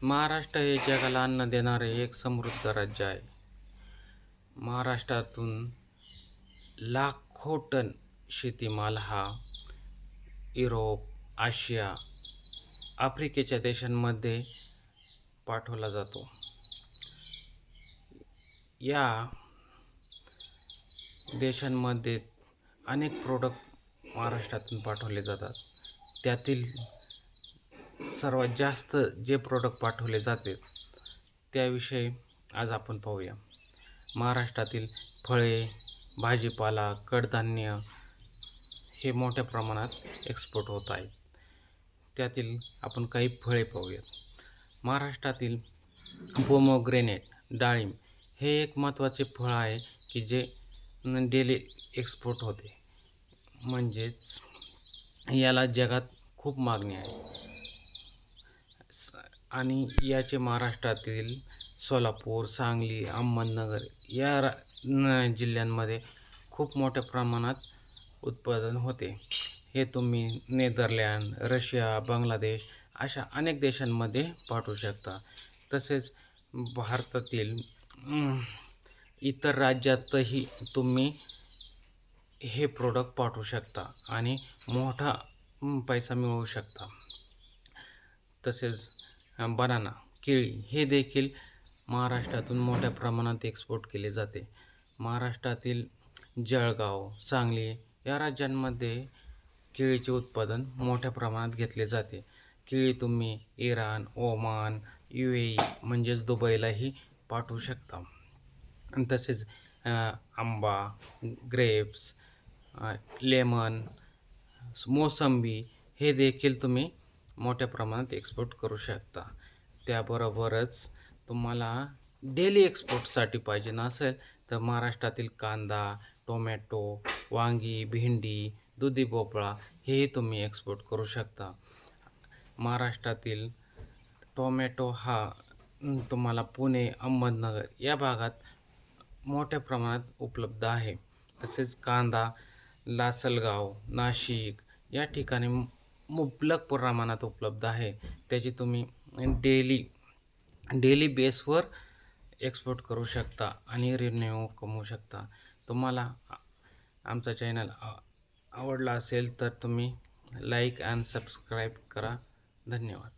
महाराष्ट्र हे जगाला अन्न देणारे एक समृद्ध राज्य आहे. महाराष्ट्रातून लाखो टन शेतीमाल हा युरोप, आशिया, आफ्रिकेच्या देशांमध्ये पाठवला जातो. या देशांमध्ये अनेक प्रोडक्ट महाराष्ट्रातून पाठवले जातात. त्यातील सर्वात जास्त जे प्रोडक्ट पाठवले जाते त्याविषयी आज आपण पाहूया. महाराष्ट्रातील फळे, भाजीपाला, कडधान्य हे मोठ्या प्रमाणात एक्सपोर्ट होत आहेत. त्यातील आपण काही फळे पाहूयात. महाराष्ट्रातील पोमोग्रेनेट, डाळिंब हे एक महत्त्वाचे फळ आहे की जे डेली एक्सपोर्ट होते. म्हणजेच याला जगात खूप मागणी आहे आणि याचे महाराष्ट्रातील सोलापूर, सांगली, अहमदनगर या जिल्ह्यांमध्ये खूप मोठ्या प्रमाणात उत्पादन होते. हे तुम्ही नेदरलँड, रशिया, बांगलादेश अशा अनेक देशांमध्ये पाठवू शकता. तसेच भारतातील इतर राज्यातही तुम्ही हे प्रोडक्ट पाठवू शकता आणि मोठा पैसा मिळवू शकता. तसेच बनाना, केळी हे देखील महाराष्ट्रातून मोठ्या प्रमाणात एक्सपोर्ट केले जाते. महाराष्ट्रातील जळगाव, सांगली या राज्यांमध्ये केळीचे उत्पादन मोठ्या प्रमाणात घेतले जाते. केळी तुम्ही इराण, ओमान, UAE म्हणजेच दुबईलाही पाठवू शकता. तसेच आंबा, ग्रेप्स, लेमन, मोसंबी हे देखील तुम्ही मोठ्या प्रमाणात एक्सपोर्ट करू शकता. त्याबरोबरच तुम्हाला डेली एक्सपोर्टसाठी पाहिजे नसेल तर महाराष्ट्रातील कांदा, टोमॅटो, वांगी, भेंडी, दुधी भोपळा हेही तुम्ही एक्सपोर्ट करू शकता. महाराष्ट्रातील टोमॅटो हा तुम्हाला पुणे, अहमदनगर या भागात मोठ्या प्रमाणात उपलब्ध आहे. तसेच कांदा लासलगाव, नाशिक या ठिकाणी मुबलक प्रमाणात उपलब्ध आहे. त्याची तुम्ही डेली बेसवर एक्सपोर्ट करू शकता आणि रेव्हेन्यू कमवू शकता. तुम्हाला आमचा चॅनल आवडला असेल तर तुम्ही लाईक आणि सबस्क्राईब करा. धन्यवाद.